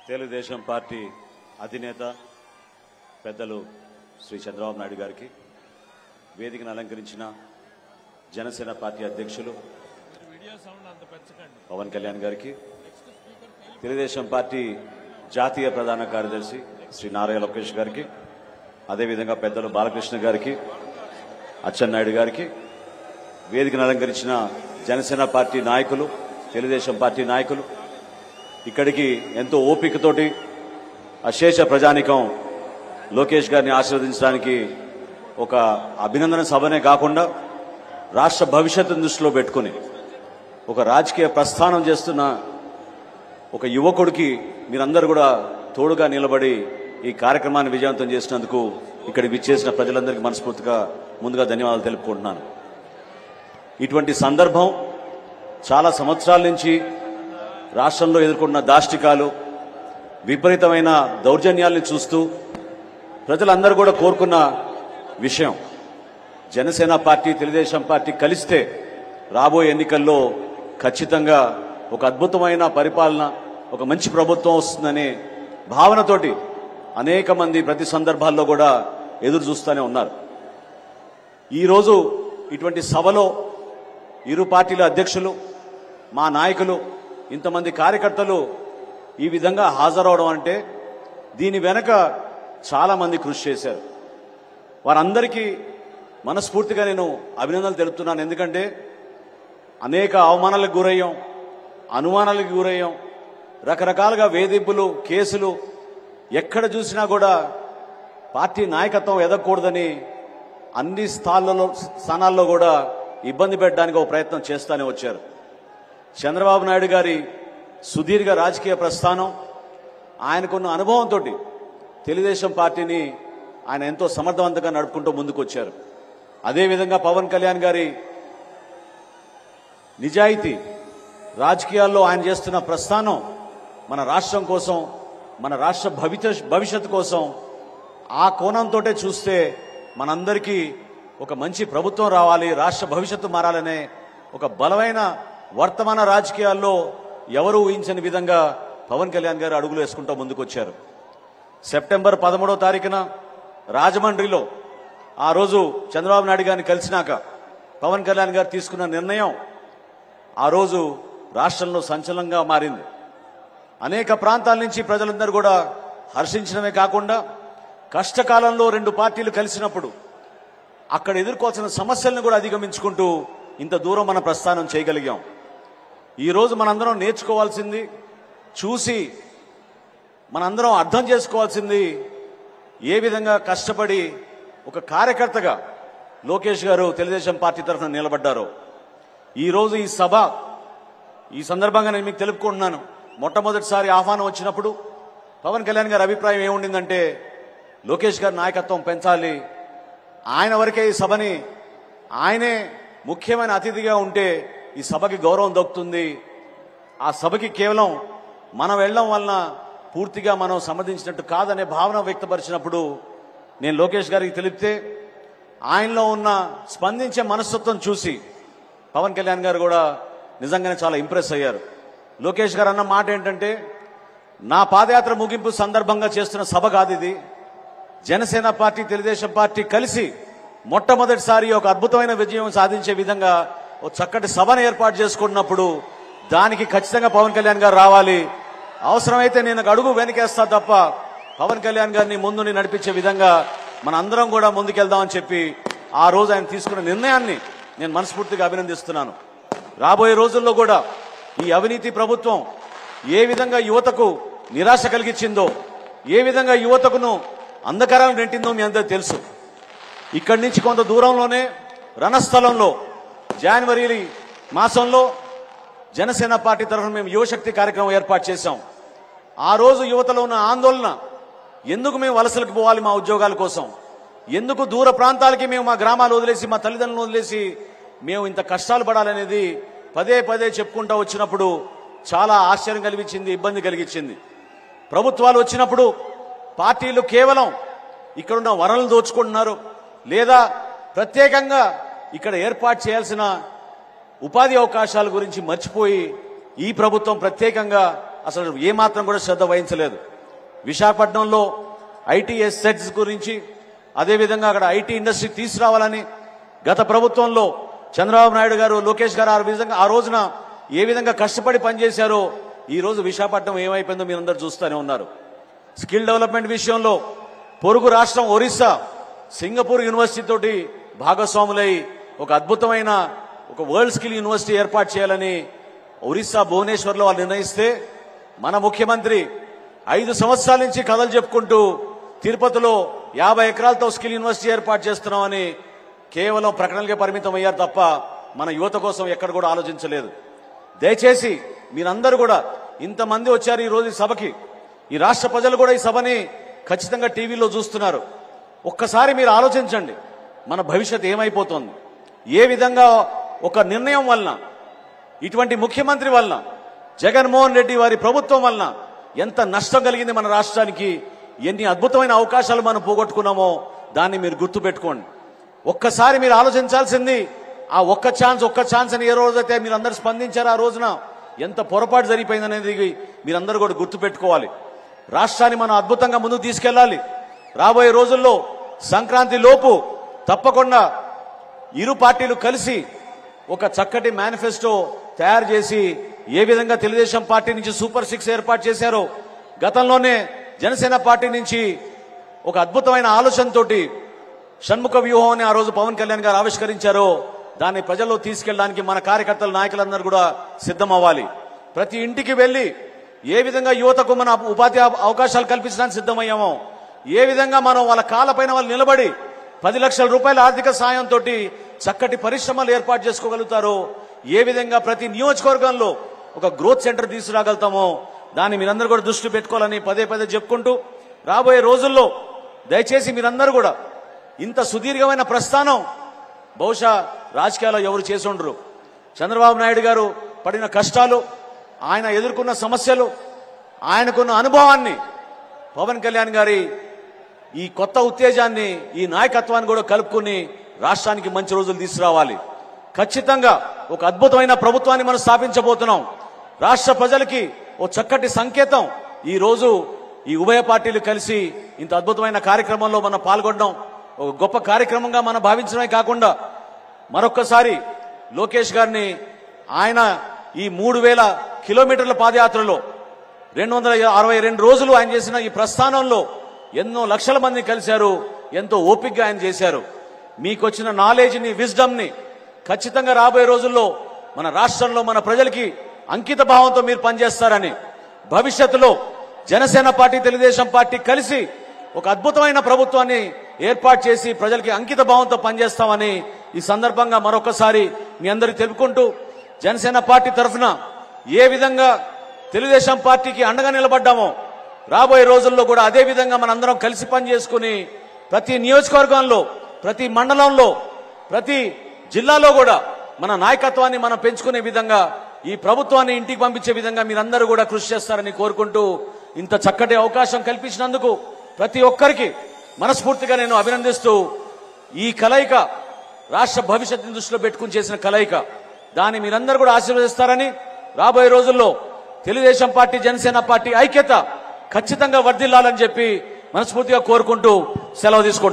Telugu Desam party అధినేత పెద్దలు శ్రీ చంద్రబాబు నాయుడు గారికి, వేదికను అలంకరించిన జనసేన పార్టీ అధ్యక్షులు పవన్ కళ్యాణ్ గారికి, తెలుగుదేశం పార్టీ జాతీయ ప్రధాన కార్యదర్శి శ్రీ నారా లోకేష్ గారికి, అదేవిధంగా పెద్దలు బాలకృష్ణ గారికి, అచ్చెన్నాయుడు గారికి, వేదికను అలంకరించిన జనసేన పార్టీ నాయకులు, తెలుగుదేశం పార్టీ నాయకులు, ఇక్కడికి ఎంతో ఓపికతోటి అశేష ప్రజానికం లోకేష్ గారిని ఆశీర్వదించడానికి ఒక అభినందన సభనే కాకుండా రాష్ట్ర భవిష్యత్తును దృష్టిలో పెట్టుకుని ఒక రాజకీయ ప్రస్థానం చేస్తున్న ఒక యువకుడికి మీరందరూ కూడా తోడుగా నిలబడి ఈ కార్యక్రమాన్ని విజయవంతం చేసినందుకు ఇక్కడికి విచ్చేసిన ప్రజలందరికీ మనస్ఫూర్తిగా ముందుగా ధన్యవాదాలు తెలుపుకుంటున్నాను. ఇటువంటి సందర్భం చాలా సంవత్సరాల నుంచి రాష్ట్రంలో ఎదుర్కొన్న దాష్టికాలు, విపరీతమైన దౌర్జన్యాల్ని చూస్తూ ప్రజలందరూ కూడా కోరుకున్న విషయం. జనసేన పార్టీ, తెలుగుదేశం పార్టీ కలిస్తే రాబోయే ఎన్నికల్లో ఖచ్చితంగా ఒక అద్భుతమైన పరిపాలన, ఒక మంచి ప్రభుత్వం వస్తుందనే భావనతోటి అనేక మంది ప్రతి సందర్భాల్లో కూడా ఎదురు చూస్తూనే ఉన్నారు. ఈరోజు ఇటువంటి సభలో ఇరు పార్టీల అధ్యక్షులు, మా నాయకులు, ఇంతమంది కార్యకర్తలు ఈ విధంగా హాజరవడం అంటే దీని వెనక చాలా మంది కృషి చేశారు. వారందరికీ మనస్ఫూర్తిగా నేను అభినందనలు తెలుపుతున్నాను. ఎందుకంటే అనేక అవమానాలకు గురయ్యాం, అనుమానాలకు గురయ్యాం, రకరకాలుగా వేధింపులు, కేసులు, ఎక్కడ చూసినా కూడా పార్టీ నాయకత్వం ఎదగకూడదని అన్ని స్థానాల్లో కూడా ఇబ్బంది పెట్టడానికి ఒక ప్రయత్నం చేస్తూనే వచ్చారు. చంద్రబాబు నాయుడు గారి సుదీర్ఘ రాజకీయ ప్రస్థానం, ఆయనకున్న అనుభవంతో తెలుగుదేశం పార్టీని ఆయన ఎంతో సమర్థవంతంగా నడుపుకుంటూ ముందుకు వచ్చారు. అదేవిధంగా పవన్ కళ్యాణ్ గారి నిజాయితీ, రాజకీయాల్లో ఆయన చేస్తున్న ప్రస్థానం మన రాష్ట్రం కోసం, మన రాష్ట్ర భవిష్యత్తు కోసం, ఆ కోణంతో చూస్తే మనందరికీ ఒక మంచి ప్రభుత్వం రావాలి, రాష్ట్ర భవిష్యత్తు మారాలనే ఒక బలమైన వర్తమాన రాజకీయాల్లో ఎవరు ఊహించని విధంగా పవన్ కళ్యాణ్ గారు అడుగులు వేసుకుంటూ ముందుకొచ్చారు. సెప్టెంబర్ 13వ తారీఖున రాజమండ్రిలో ఆ రోజు చంద్రబాబు నాయుడు గారిని కలిసినాక పవన్ కళ్యాణ్ గారు తీసుకున్న నిర్ణయం ఆ రోజు రాష్ట్రంలో సంచలనంగా మారింది. అనేక ప్రాంతాల నుంచి ప్రజలందరూ కూడా హర్షించడమే కాకుండా కష్టకాలంలో రెండు పార్టీలు కలిసినప్పుడు అక్కడ ఎదుర్కోవాల్సిన సమస్యలను కూడా అధిగమించుకుంటూ ఇంత దూరం మన ప్రస్థానం చేయగలిగాం. ఈరోజు మనందరం నేర్చుకోవాల్సింది, చూసి మనందరం అర్థం చేసుకోవాల్సింది, ఏ విధంగా కష్టపడి ఒక కార్యకర్తగా లోకేష్ గారు తెలుగుదేశం పార్టీ తరఫున నిలబడ్డారో. ఈరోజు ఈ సభ, ఈ సందర్భంగా నేను మీకు తెలుపుకుంటున్నాను. మొట్టమొదటిసారి ఆహ్వానం వచ్చినప్పుడు పవన్ కళ్యాణ్ గారి అభిప్రాయం ఏముండిందంటే లోకేష్ గారి నాయకత్వం పెంచాలి, ఆయన వరకే ఈ సభని, ఆయనే ముఖ్యమైన అతిథిగా ఉంటే ఈ సభకి గౌరవం దక్కుతుంది, ఆ సభకి కేవలం మనం వెళ్ళడం వలన పూర్తిగా మనం సమ్మతించినట్టు కాదనే భావన వ్యక్తపరిచినప్పుడు నేను లోకేష్ గారికి తెలిపితే ఆయనలో ఉన్న స్పందించే మనస్తత్వం చూసి పవన్ కళ్యాణ్ గారు కూడా నిజంగానే చాలా ఇంప్రెస్ అయ్యారు. లోకేష్ గారు అన్న మాట ఏంటంటే, నా పాదయాత్ర ముగింపు సందర్భంగా చేస్తున్న సభ కాదు ఇది, జనసేన పార్టీ, తెలుగుదేశం పార్టీ కలిసి మొట్టమొదటిసారి ఒక అద్భుతమైన విజయం సాధించే విధంగా ఒక చక్కటి సభను ఏర్పాటు చేసుకున్నప్పుడు దానికి ఖచ్చితంగా పవన్ కళ్యాణ్ గారు రావాలి, అవసరమైతే నేను అడుగు వెనకేస్తా తప్ప పవన్ కళ్యాణ్ గారిని ముందుని నడిపించే విధంగా మన అందరం కూడా ముందుకెళ్దామని చెప్పి ఆ రోజు ఆయన తీసుకున్న నిర్ణయాన్ని నేను మనస్ఫూర్తిగా అభినందిస్తున్నాను. రాబోయే రోజుల్లో కూడా ఈ అవినీతి ప్రభుత్వం ఏ విధంగా యువతకు నిరాశ కలిగించిందో, ఏ విధంగా యువతకును అంధకారాలను నెట్టిందో మీ అందరికీ తెలుసు. ఇక్కడి నుంచి కొంత దూరంలోనే రణస్థలంలో జనవరి మాసంలో జనసేన పార్టీ తరఫున మేము యువశక్తి కార్యక్రమం ఏర్పాటు చేశాం. ఆ రోజు యువతలో ఉన్న ఆందోళన, ఎందుకు మేము వలసలకు పోవాలి మా ఉద్యోగాల కోసం, ఎందుకు దూర ప్రాంతాలకి మేము మా గ్రామాలు వదిలేసి, మా తల్లిదండ్రులను వదిలేసి మేము ఇంత కష్టాలు పడాలనేది పదే పదే చెప్పుకుంటూ వచ్చినప్పుడు చాలా ఆశ్చర్యం కలిగించింది, ఇబ్బంది కలిగించింది. ప్రభుత్వాలు వచ్చినప్పుడు పార్టీలు కేవలం ఇక్కడున్న వనరులు దోచుకుంటున్నారు, లేదా ప్రత్యేకంగా ఇక్కడ ఏర్పాటు చేయాల్సిన ఉపాధి అవకాశాల గురించి మర్చిపోయి ఈ ప్రభుత్వం ప్రత్యేకంగా అసలు ఏమాత్రం కూడా శ్రద్ధ వహించలేదు. విశాఖపట్నంలో ఐటీ సెట్స్ గురించి, అదేవిధంగా అక్కడ ఐటీ ఇండస్ట్రీ తీసుకురావాలని గత ప్రభుత్వంలో చంద్రబాబు నాయుడు గారు, లోకేష్ గారు ఆ రోజున ఏ విధంగా కష్టపడి పనిచేశారో ఈ రోజు విశాఖపట్నం ఏమైపోయిందో మీరందరూ చూస్తూనే ఉన్నారు. స్కిల్ డెవలప్మెంట్ విషయంలో పొరుగు రాష్ట్రం ఒరిస్సా సింగపూర్ యూనివర్సిటీ తోటి భాగస్వాములై ఒక అద్భుతమైన ఒక వరల్డ్ స్కిల్ యూనివర్సిటీ ఏర్పాటు చేయాలని ఒరిస్సా భువనేశ్వర్లో వాళ్ళు నిర్ణయిస్తే మన ముఖ్యమంత్రి 5 సంవత్సరాల నుంచి కథలు చెప్పుకుంటూ తిరుపతిలో 50 ఎకరాలతో స్కిల్ యూనివర్సిటీ ఏర్పాటు చేస్తున్నామని కేవలం ప్రకటనలకే పరిమితం అయ్యారు తప్ప మన యువత కోసం ఎక్కడ కూడా ఆలోచించలేదు. దయచేసి మీరందరూ కూడా ఇంతమంది వచ్చారు ఈ రోజు ఈ సభకి, ఈ రాష్ట్ర ప్రజలు కూడా ఈ సభని ఖచ్చితంగా టీవీలో చూస్తున్నారు. ఒక్కసారి మీరు ఆలోచించండి, మన భవిష్యత్ ఏమైపోతుంది, ఏ విధంగా ఒక నిర్ణయం వలన, ఇటువంటి ముఖ్యమంత్రి వలన, జగన్మోహన్ రెడ్డి వారి ప్రభుత్వం వలన ఎంత నష్టం కలిగింది మన రాష్ట్రానికి, ఎన్ని అద్భుతమైన అవకాశాలు మనం పోగొట్టుకున్నామో దాన్ని మీరు గుర్తుపెట్టుకోండి. ఒక్కసారి మీరు ఆలోచించాల్సింది ఆ ఒక్క ఛాన్స్ అని ఏ రోజైతే మీరు అందరూ స్పందించారో ఆ రోజున ఎంత పొరపాటు జరిగిపోయిందనేది మీరందరూ కూడా గుర్తుపెట్టుకోవాలి. రాష్ట్రాన్ని మనం అద్భుతంగా ముందుకు తీసుకెళ్లాలి. రాబోయే రోజుల్లో సంక్రాంతి లోపు తప్పకుండా ఇరు పార్టీలు కలిసి ఒక చక్కటి మేనిఫెస్టో తయారు చేసి ఏ విధంగా తెలుగుదేశం పార్టీ నుంచి సూపర్ 6 ఏర్పాటు చేశారో, గతంలోనే జనసేన పార్టీ నుంచి ఒక అద్భుతమైన ఆలోచనతోటి షణ్ముఖ వ్యూహం అని ఆ రోజు పవన్ కళ్యాణ్ గారు ఆవిష్కరించారో దాన్ని ప్రజల్లో తీసుకెళ్ళడానికి మన కార్యకర్తలు, నాయకులందరూ కూడా సిద్ధమవ్వాలి. ప్రతి ఇంటికి వెళ్లి ఏ విధంగా యువతకు మన ఉపాధి అవకాశాలు కల్పించడానికి సిద్ధమయ్యామో, ఏ విధంగా మనం వాళ్ళ కాళ్ళపైన వాళ్ళు నిలబడి 10 లక్షల రూపాయల ఆర్థిక సాయంతో చక్కటి పరిశ్రమలు ఏర్పాటు చేసుకోగలుగుతారో, ఏ విధంగా ప్రతి నియోజకవర్గంలో ఒక గ్రోత్ సెంటర్ తీసుకురాగలుగుతామో దాన్ని మీరందరూ కూడా దృష్టి పెట్టుకోవాలని పదే చెప్పుకుంటూ, రాబోయే రోజుల్లో దయచేసి మీరందరూ కూడా ఇంత సుదీర్ఘమైన ప్రస్థానం బహుశా రాజకీయాల్లో ఎవరు చేసి ఉండరు. చంద్రబాబు నాయుడు గారు పడిన కష్టాలు, ఆయన ఎదుర్కొన్న సమస్యలు, ఆయనకున్న అనుభవాన్ని పవన్ కళ్యాణ్ గారి ఈ కొత్త ఉత్తేజాన్ని, ఈ నాయకత్వాన్ని కూడా కలుపుకుని రాష్ట్రానికి మంచి రోజులు తీసుకురావాలి. ఖచ్చితంగా ఒక అద్భుతమైన ప్రభుత్వాన్ని మనం స్థాపించబోతున్నాం. రాష్ట్ర ప్రజలకి ఓ చక్కటి సంకేతం ఈ రోజు ఈ ఉభయ పార్టీలు కలిసి ఇంత అద్భుతమైన కార్యక్రమంలో మనం పాల్గొనడం ఒక గొప్ప కార్యక్రమంగా మనం భావించడమే కాకుండా మరొక్కసారి లోకేష్ గారిని ఆయన ఈ 3000 కిలోమీటర్ల పాదయాత్రలో 262 రోజులు ఆయన చేసిన ఈ ప్రస్థానంలో ఎన్నో లక్షల మంది కలిశారు. ఎంతో ఓపికగా ఆయన చేశారు. మీకు వచ్చిన నాలెడ్జ్ని, విజ్డమ్ని ఖచ్చితంగా రాబోయే రోజుల్లో మన రాష్ట్రంలో మన ప్రజలకి అంకిత భావంతో మీరు పనిచేస్తారని, భవిష్యత్తులో జనసేన పార్టీ, తెలుగుదేశం పార్టీ కలిసి ఒక అద్భుతమైన ప్రభుత్వాన్ని ఏర్పాటు చేసి ప్రజలకి అంకిత భావంతో పనిచేస్తామని ఈ సందర్భంగా మరొకసారి మీ అందరికీ తెలుపుకుంటూ, జనసేన పార్టీ తరఫున ఏ విధంగా తెలుగుదేశం పార్టీకి అండగా నిలబడ్డామో రాబోయే రోజుల్లో కూడా అదే విధంగా మనందరం కలిసి పనిచేసుకుని ప్రతి నియోజకవర్గంలో, ప్రతి మండలంలో, ప్రతి జిల్లాలో కూడా మన నాయకత్వాన్ని మనం పెంచుకునే విధంగా, ఈ ప్రభుత్వాన్ని ఇంటికి పంపించే విధంగా మీరందరూ కూడా కృషి చేస్తారని కోరుకుంటూ, ఇంత చక్కటి అవకాశం కల్పించినందుకు ప్రతి ఒక్కరికి మనస్ఫూర్తిగా నేను అభినందిస్తూ, ఈ కలయిక రాష్ట్ర భవిష్యత్తుని దృష్టిలో పెట్టుకుని చేసిన కలయిక, దాన్ని మీరందరూ కూడా ఆశీర్వదిస్తారని, రాబోయే రోజుల్లో తెలుగుదేశం పార్టీ, జనసేన పార్టీ ఐక్యత ఖచ్చితంగా వర్ధిల్లాలని చెప్పి మనస్ఫూర్తిగా కోరుకుంటూ సెలవు తీసుకుంటాను.